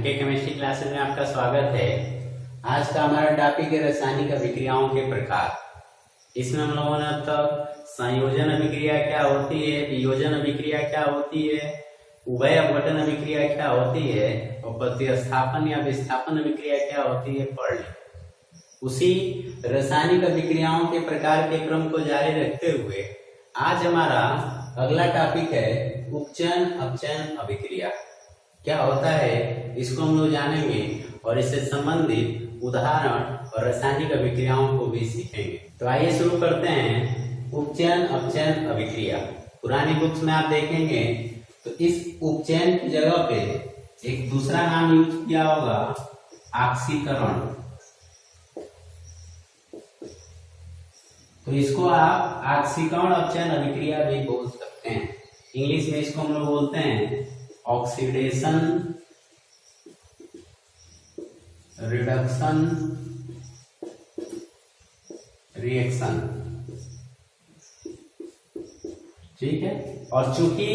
MK chemistry classes में आपका स्वागत है। आज का हमारा टॉपिक है रासायनिक अभिक्रियाओं के प्रकार। इसमें हम लोगों ने अब तक संयोजन अभिक्रिया क्या होती है, वियोजन अभिक्रिया क्या होती है, उभय अपघटन अभिक्रिया क्या होती है और प्रतिस्थापन या विस्थापन अभिक्रिया क्या होती है पढ़ ली। उसी रासायनिक अभिक्रियाओं के प्रकार के क्रम को जारी रखते हुए आज हमारा अगला टॉपिक है उपचयन अपचयन अभिक्रिया। क्या होता है इसको हम लोग जानेंगे और इससे संबंधित उदाहरण और रासायनिक अभिक्रियाओं को भी सीखेंगे। तो आइए शुरू करते हैं उपचयन अपचयन अभिक्रिया। पुरानी बुक्स में आप देखेंगे तो इस उपचयन की जगह पे एक दूसरा नाम यूज किया होगा, ऑक्सीकरण। तो इसको आप ऑक्सीकरण अपचयन अभिक्रिया भी बोल सकते हैं। इंग्लिश में इसको हम लोग बोलते हैं ऑक्सीडेशन रिडक्शन रिएक्शन। ठीक है। और चूंकि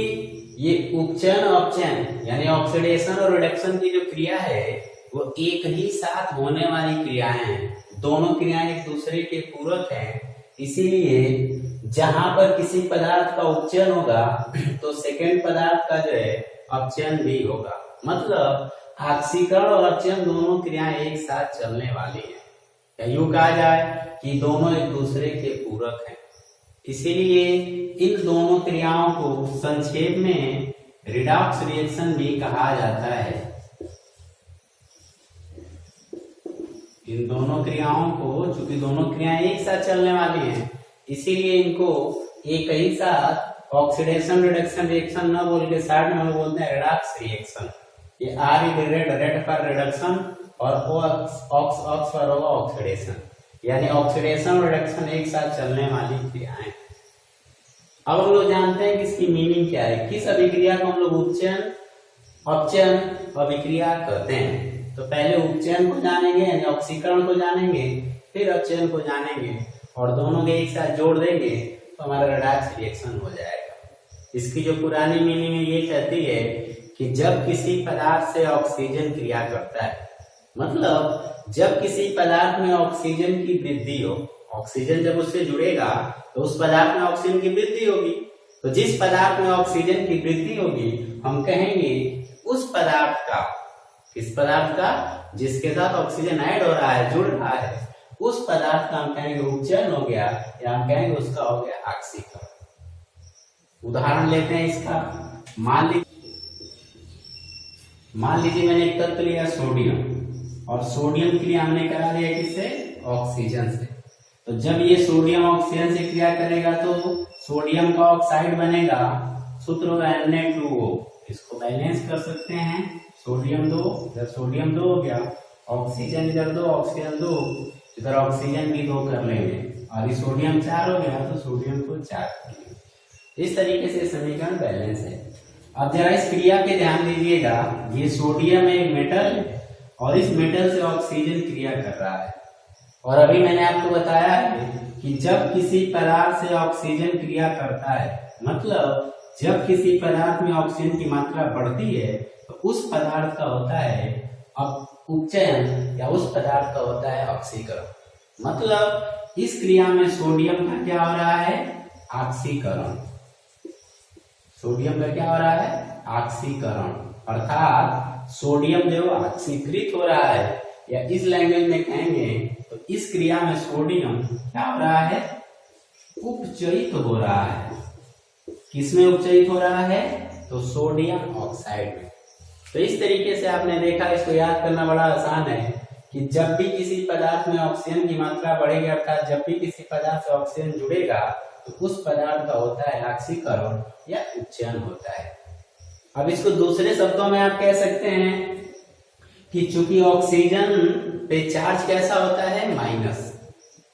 ये उपचयन अपचयन यानी ऑक्सीडेशन और रिडक्शन की जो क्रिया है वो एक ही साथ होने वाली क्रियाएं हैं, दोनों क्रियाएं एक दूसरे के पूरक हैं। इसीलिए जहां पर किसी पदार्थ का उपचयन होगा तो सेकेंड पदार्थ का जो है अपचयन भी होगा। मतलब ऑक्सीकरण और अपचयन दोनों क्रियाएं एक साथ चलने वाली हैं। यूं कहा जाए कि दोनों एक दूसरे के पूरक हैं। इसीलिए इन दोनों क्रियाओं को संक्षेप में रिडॉक्स रिएक्शन भी कहा जाता है। इन दोनों क्रियाओं को, चूंकि दोनों क्रियाएं एक साथ चलने वाली हैं, इसीलिए इनको एक ही साथ ऑक्सीडेशन रिडक्शन रिएक्शन न बोल के साथ में हम बोलते हैं रिडॉक्स रिएक्शन। ये आर रेड पर रिडक्शन और ऑक्स पर होगा ऑक्सीडेशन, यानी ऑक्सीडेशन और रिडक्शन एक साथ चलने वाली क्रियाएं। अब हम लोग जानते हैं कि इसकी मीनिंग क्या है, किस अभिक्रिया को हम लोग उपचयन अपचयन अभिक्रिया कहते हैं। तो पहले उपचयन को जानेंगे यानी ऑक्सीकरण को जानेंगे, फिर अपचयन को जानेंगे और दोनों के एक साथ जोड़ देंगे तो हमारा रिडॉक्स रिएक्शन हो जाएगा। इसकी जो पुरानी मीनिंग है ये कहती है कि जब किसी पदार्थ से ऑक्सीजन क्रिया करता है, मतलब जब किसी पदार्थ में ऑक्सीजन की वृद्धि हो, ऑक्सीजन जब उससे जुड़ेगा तो उस पदार्थ में ऑक्सीजन की वृद्धि होगी। तो जिस पदार्थ में ऑक्सीजन की वृद्धि होगी हम कहेंगे उस पदार्थ का, किस पदार्थ का, जिसके साथ ऑक्सीजन ऐड हो रहा है, जुड़ रहा है, उस पदार्थ का हम कहेंगे उपचयन हो गया या हम कहेंगे उसका हो गया ऑक्सीकरण। उदाहरण लेते हैं इसका। मान लीजिए मैंने एक तत्व लिया सोडियम और सोडियम क्रिया हमने करा दिया किससे, ऑक्सीजन से। तो जब ये सोडियम ऑक्सीजन से क्रिया करेगा तो सोडियम का ऑक्साइड बनेगा, सूत्र होगा Na2O। इसको बैलेंस कर सकते हैं, सोडियम 2, इधर सोडियम 2 हो गया, ऑक्सीजन इधर 2, ऑक्सीजन 2, इधर ऑक्सीजन भी 2 कर लेंगे और ये सोडियम 4 हो गया तो सोडियम को 4 कर लेंगे। इस तरीके से समीकरण बैलेंस है। अब जरा इस क्रिया पे ध्यान दीजिएगा, ये सोडियम एक मेटल है और इस मेटल से ऑक्सीजन क्रिया कर रहा है। और अभी मैंने आपको बताया है कि जब किसी पदार्थ से ऑक्सीजन क्रिया करता है, मतलब जब किसी पदार्थ में ऑक्सीजन की मात्रा बढ़ती है तो उस पदार्थ का होता है अब उपचयन या उस पदार्थ का होता है ऑक्सीकरण। मतलब इस क्रिया में सोडियम का क्या हो रहा है, ऑक्सीकरण। सोडियम का क्या हो रहा है, ऑक्सीकरण। अर्थात सोडियम जो ऑक्सीकृत हो रहा है, या इस लैंग्वेज में कहेंगे तो इस क्रिया में सोडियम क्या हो रहा है, उपचयित हो रहा है। किसमें उपचयित हो रहा है, तो सोडियम ऑक्साइड में। तो इस तरीके से आपने देखा, इसको याद करना बड़ा आसान है कि जब भी किसी पदार्थ में ऑक्सीजन की मात्रा बढ़ेगी, अर्थात जब भी किसी पदार्थ से ऑक्सीजन जुड़ेगा तो उस पदार्थ का होता है ऑक्सीकरण या उपचयन होता है। अब इसको दूसरे शब्दों में आप कह सकते हैं कि चूंकि ऑक्सीजन पे चार्ज कैसा होता है, माइनस।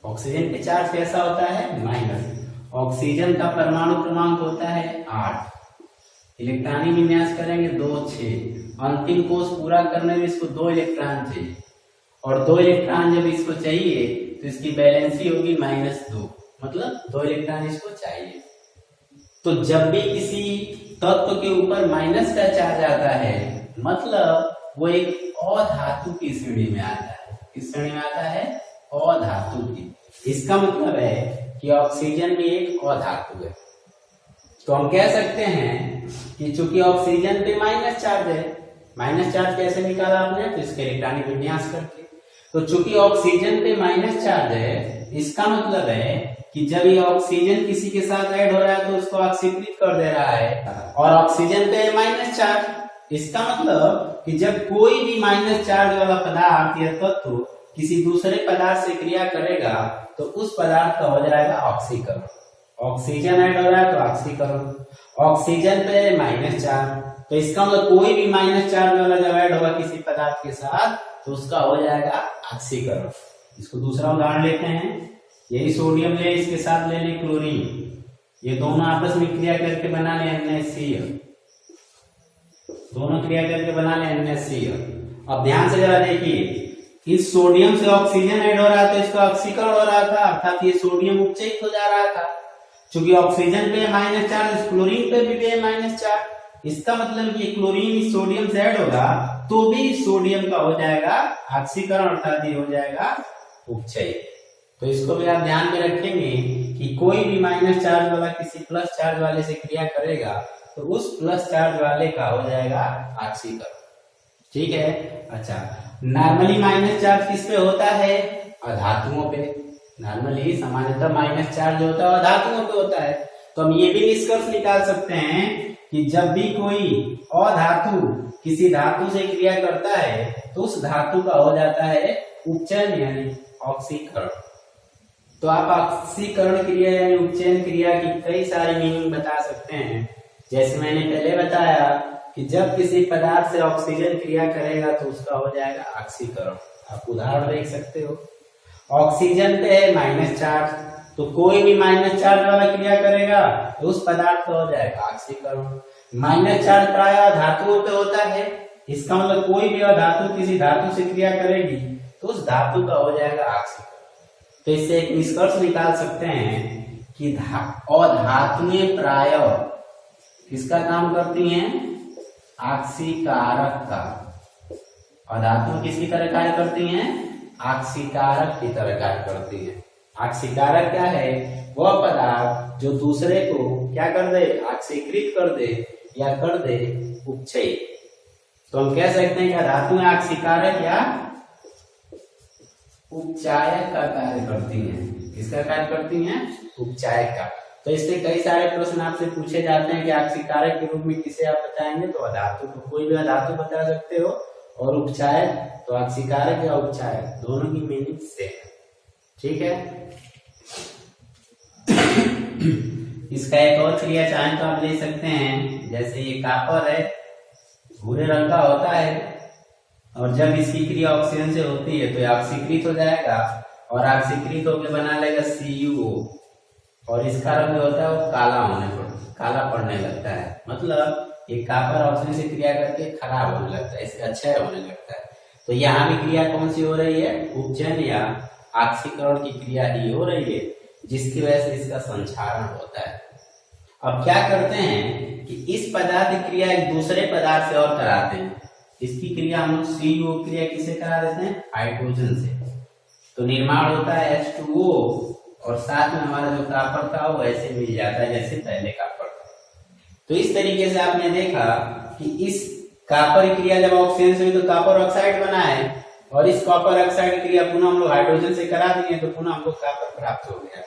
ऑक्सीजन पे चार्ज कैसा होता है, माइनस। ऑक्सीजन का परमाणु क्रमांक होता है 8, इलेक्ट्रॉनिक विन्यास करेंगे 2 6, अंतिम कोष पूरा करने में इसको 2 इलेक्ट्रॉन चाहिए और 2 इलेक्ट्रॉन जब इसको चाहिए तो इसकी बैलेंसी होगी -2, मतलब 2 इलेक्ट्रॉन इसको चाहिए। तो जब भी किसी तत्व के ऊपर माइनस का चार्ज आता है, मतलब वो एक अधातु की श्रेणी में आता है। किस श्रेणी में आता है? अधातु की। इसका मतलब है कि ऑक्सीजन भी एक अधातु है। तो हम कह सकते हैं कि चूंकि ऑक्सीजन पे माइनस चार्ज है, माइनस चार्ज कैसे निकाला आपने? तो इसके इलेक्ट्रॉनिक विन्यास करके। तो चूंकि ऑक्सीजन पे माइनस चार्ज है, इसका मतलब है कि जब ये ऑक्सीजन किसी के साथ ऐड हो रहा है तो उसको ऑक्सीकृत कर दे रहा है, और ऑक्सीजन पे माइनस चार्ज, इसका मतलब कि जब कोई भी माइनस चार्ज वाला पदार्थ या तत्व किसी दूसरे पदार्थ से क्रिया करेगा तो उस पदार्थ का हो जाएगा ऑक्सीकरण। ऑक्सीजन ऐड हो रहा है तो ऑक्सीकरण, ऑक्सीजन पे माइनस चार्ज, तो इसका मतलब कोई भी माइनस चार्ज वाला जब ऐड होगा किसी पदार्थ के साथ तो उसका हो जाएगा ऑक्सीकरण। इसको दूसरा उदाहरण लेते हैं। यही सोडियम ले, इसके साथ ले लें क्लोरीन, ये दोनों आपस में क्रिया करके बना ले NaCl, दोनों क्रिया करके बना ले NaCl। अब ध्यान से जरा देखिए, इस सोडियम से ऑक्सीजन ऐड हो रहा था, इसका ऑक्सीकरण हो रहा था, अर्थात ये सोडियम उपचयित हो जा रहा था। चूंकि ऑक्सीजन पे माइनस चार्ज, इस क्लोरीन पे भी है माइनस चार्ज, इसका मतलब ये क्लोरीन इस सोडियम से ऐड होगा तो भी सोडियम का हो जाएगा ऑक्सीकरण, अर्थात ये हो जाएगा उपचयित। तो इसको भी आप ध्यान में रखेंगे कि कोई भी माइनस चार्ज वाला किसी प्लस चार्ज वाले से क्रिया करेगा तो उस प्लस चार्ज वाले का हो जाएगा ऑक्सीकरण। ठीक है। अच्छा, नॉर्मली माइनस चार्ज किस पे होता है? अधातुओं पे। नॉर्मली सामान्यतः माइनस चार्ज होता है अधातुओं पे होता है। तो हम ये भी निष्कर्ष निकाल सकते हैं कि जब भी कोई अधातु किसी धातु से क्रिया करता है तो उस धातु का हो जाता है उपचयन यानी ऑक्सीकरण। तो आप ऑक्सीकरण क्रिया यानी उपचयन क्रिया की कई सारी मीनिंग बता सकते हैं। जैसे मैंने पहले बताया कि जब किसी पदार्थ से ऑक्सीजन क्रिया करेगा तो उसका हो जाएगा ऑक्सीकरण। आप उदाहरण देख सकते हो, ऑक्सीजन पे है माइनस चार्ज, तो कोई भी माइनस चार्ज वाला क्रिया करेगा तो उस पदार्थ का हो जाएगा ऑक्सीकरण। माइनस चार्ज प्राय धातुओं पे होता है, इसका मतलब कोई भी धातु किसी धातु से क्रिया करेगी तो उस धातु का हो जाएगा ऑक्सीकरण। तो इससे एक निष्कर्ष निकाल सकते हैं कि अधातुएं प्राय किसका काम करती हैं? ऑक्सीकारक का। अधातु किसकी तरह कार्य करती हैं? ऑक्सीकारक की तरह कार्य करती हैं। ऑक्सीकारक क्या है? वह पदार्थ जो दूसरे को क्या कर दे? ऑक्सीकृत कर दे या कर दे उपचयित। तो हम कह सकते हैं कि धातुएं ऑक्सीकारक या उपचायक का कार्य करती हैं। किसका कार्य करती हैं? उपचायक का। तो इससे कई सारे प्रश्न आपसे पूछे जाते हैं कि ऑक्सीकारक के रूप में किसे आप बताएंगे? तो अधातु को, कोई भी अधातु बता सकते हो, और उपचायक तो ऑक्सीकारक या उपचायक दोनों की मीनिंग सेम। ठीक है। इसका एक और क्रिया चाहें तो आप ले सकते हैं। जैसे ये कापर है, भूरे रंग का होता है, और जब इसकी क्रिया ऑक्सीजन से होती है तो ये ऑक्सीकृत हो जाएगा, और ऑक्सीकृत होकर बना लेगा CuO, और इसका रंग होता है वो काला पड़ने लगता है। मतलब ये कापर ऑक्सीजन से क्रिया करके खराब होने लगता है, इसका क्षय होने लगता है। तो यहाँ भी क्रिया कौन सी हो रही है? उपचयन या ऑक्सीकरण की क्रिया ही हो रही है, जिसकी वजह से इसका संक्षारण होता है। अब क्या करते हैं कि इस पदार्थ की क्रिया एक दूसरे पदार्थ से और कराते हैं। इसकी क्रिया हम लोग CuO क्रिया किसे करा देते हैं? हाइड्रोजन से। तो निर्माण होता है H2O, और साथ में हमारा जो कॉपर था वो ऐसे मिल जाता है जैसे पहले कॉपर था। तो इस तरीके से आपने देखा कि इस कॉपर क्रिया जब ऑक्सीजन से हुई तो कॉपर ऑक्साइड बना है, और इस कॉपर ऑक्साइड क्रिया पुनः हम लोग हाइड्रोजन से करा दिए तो पुनः हमको कॉपर प्राप्त हो गया।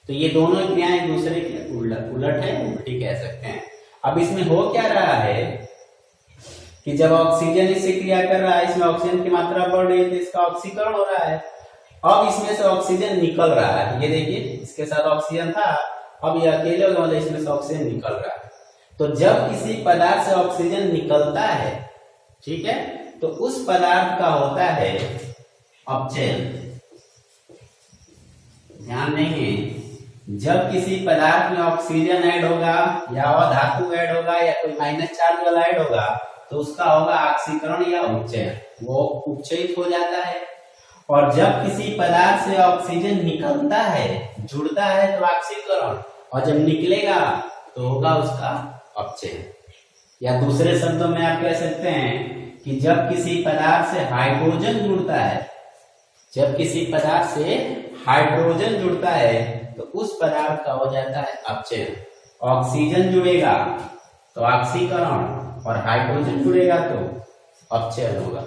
तो ये दोनों क्रियाएं एक दूसरे के उलट है, उल्टी कह सकते हैं। अब इसमें हो क्या रहा है कि जब ऑक्सीजन इससे क्रिया कर रहा है, इसमें ऑक्सीजन की मात्रा बढ़ रही है तो इसका ऑक्सीकरण हो रहा है। अब इसमें से ऑक्सीजन निकल रहा है, ये देखिए इसके साथ ऑक्सीजन था, अब ये अकेले हो गया, इसमें से ऑक्सीजन निकल रहा है। तो जब किसी पदार्थ से ऑक्सीजन निकलता है, ठीक है, तो उस पदार्थ का होता है अपचयन। ध्यान देंगे, जब किसी पदार्थ में ऑक्सीजन ऐड होगा या धातु ऐड होगा या कोई माइनस चार्ज वाला ऐड होगा तो उसका होगा ऑक्सीकरण या उपचयन, वो उपचयित हो जाता है। और जब किसी पदार्थ से ऑक्सीजन निकलता है, जुड़ता है तो ऑक्सीकरण, और जब निकलेगा तो होगा उसका अपचयन। या दूसरे शब्दों में आप कह सकते हैं कि जब किसी पदार्थ से हाइड्रोजन जुड़ता है, जब किसी पदार्थ से हाइड्रोजन जुड़ता है तो उस पदार्थ का हो जाता है अपचयन। ऑक्सीजन जुड़ेगा तो ऑक्सीकरण और हाइड्रोजन जुड़ेगा तो अपचयन होगा।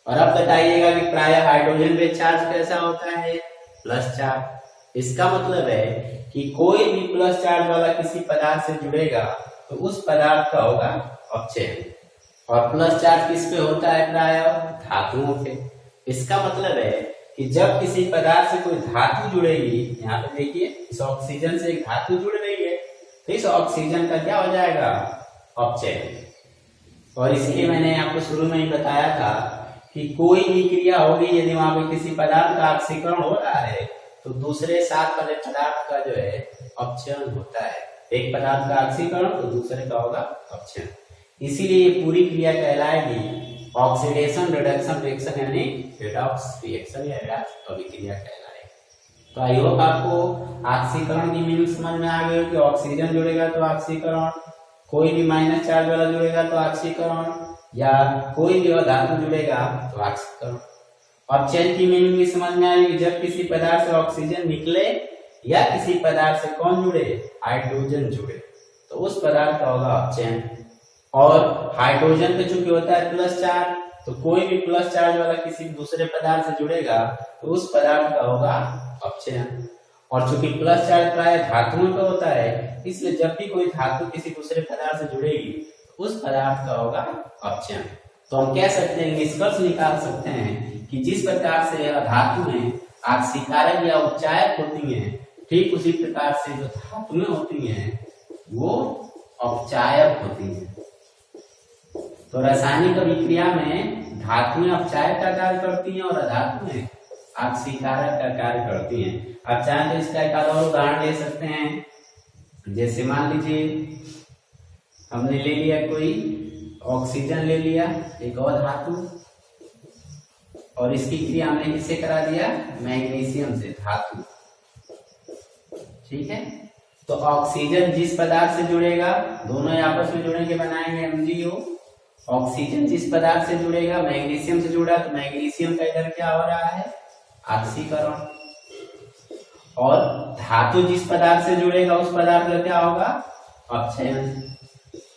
और अब बताइएगा कि प्राय हाइड्रोजन पे चार्ज कैसा होता है, प्लस चार्ज। इसका मतलब है कि कोई भी प्लस चार्ज वाला किसी पदार्थ से जुड़ेगा तो उस पदार्थ का होगा अपचयन। और प्लस चार्ज किस पे होता है, प्राय धातुओं पे। इसका मतलब है कि जब किसी पदार्थ से कोई धातु जुड़ेगी, यहाँ पे देखिए इस ऑक्सीजन से एक धातु जुड़ रही है तो इस ऑक्सीजन का क्या हो जाएगा, अपचयन। और इसलिए मैंने आपको शुरू में ही बताया था कि कोई भी क्रिया होगी यदि वहां पे किसी पदार्थ का ऑक्सीकरण हो रहा है तो दूसरे साथ वाले पदार्थ का जो है अपचयन होता है। एक पदार्थ का ऑक्सीकरण तो दूसरे का होगा अपचयन। इसीलिए ये पूरी क्रिया कहलाएगी ऑक्सीडेशन रिडक्शन रिएक्शन, यानी रेडॉक्स रिएक्शन या रेडॉक्स अभिक्रिया कहलाएगी। तो आई होप आपको ऑक्सीकरण की मीनिंग समझ में आ गई हो कि ऑक्सीजन जुड़ेगा तो ऑक्सीकरण, कोई भी माइनस चार्ज वाला जुड़ेगा तो ऑक्सीकरण, या कोई भी धातु जुड़ेगा तो ऑक्सीकरण। अपचयन की मीनिंग भी समझ में आएगी, जब किसी पदार्थ से ऑक्सीजन निकले या किसी पदार्थ से कौन जुड़े, हाइड्रोजन जुड़े तो उस पदार्थ का होगा अपचयन। और हाइड्रोजन पे चूंकि होता है प्लस चार्ज तो कोई भी प्लस चार्ज वाला किसी दूसरे पदार्थ से जुड़ेगा तो उस पदार्थ का होगा अपचयन। और चूंकि प्लस चार्ज प्राय धातुओं पे होता है इसलिए जब भी कोई धातु किसी दूसरे पदार्थ से जुड़ेगी तो उस पदार्थ का होगा अपचयन। तो हम कह सकते हैं, निष्कर्ष निकाल सकते हैं कि जिस प्रकार से धातुएं ऑक्सीकारक या उपचायक होती हैं, ठीक उसी प्रकार से जो धातुएं होती हैं वो अपचायक होती हैं। तो रासायनिक अभिक्रिया में धातुएं अपचायक का कार्य करती हैं और अधातुएं ऑक्सीकारक का कार्य करती हैं। आप चाहें तो इसका एक और उदाहरण ले सकते हैं। जैसे मान लीजिए हमने ले लिया कोई ऑक्सीजन ले लिया, एक और धातु, और इसकी क्रिया हमने किससे करा दिया, मैग्नीशियम से, धातु। ठीक है, तो ऑक्सीजन जिस पदार्थ से जुड़ेगा, दोनों आपस में जुड़ने के बनाएंगे MgO। ऑक्सीजन जिस पदार्थ से जुड़ेगा, मैग्नीशियम से जुड़ा तो मैग्नीशियम का इधर क्या हो रहा है, ऑक्सीकरण। और धातु जिस पदार्थ से जुड़ेगा उस पदार्थ का क्या होगा, अपचयन।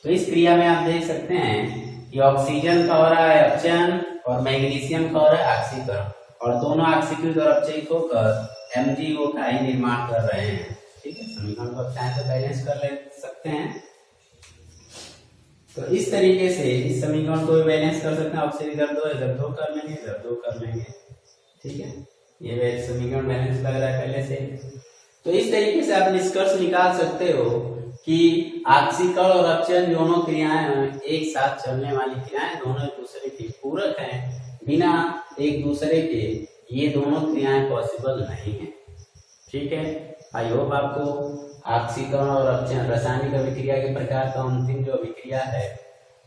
तो इस क्रिया में आप देख सकते हैं कि ऑक्सीजन का हो रहा है अपचयन और मैग्नीशियम का हो रहा है ऑक्सीकरण, और दोनों ऑक्सीकृत और अपचयित होकर MgO का ही निर्माण कर रहे हैं। ठीक है, समीकरण को चाहे तो बैलेंस कर ले सकते हैं। तो इस तरीके से इस समीकरण को बैलेंस कर सकते हैं। ऑक्सीजन इधर दो कर लेंगे, इधर दो कर लेंगे। ठीक है, ये समीकरण बैलेंस लग रहा है पहले से। तो इस तरीके से आप निष्कर्ष निकाल सकते हो कि ऑक्सीकरण और अपचयन दोनों क्रियाएं एक साथ चलने वाली क्रियाएं, दोनों एक दूसरे के पूरक हैं। बिना एक दूसरे के ये दोनों क्रियाएं पॉसिबल नहीं है। ठीक है, आई होप आपको ऑक्सीकरण और अपचयन रासायनिक अभिक्रिया के प्रकार का अंतिम जो अभिक्रिया है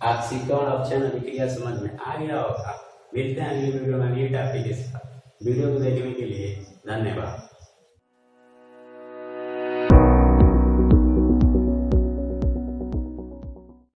ऑक्सीकरण अपचयन अभिक्रिया समझ में आ गया होगा। मिलते हैं अगली वीडियो में अगली टॉपिक के साथ। वीडियो को देखने के लिए धन्यवाद।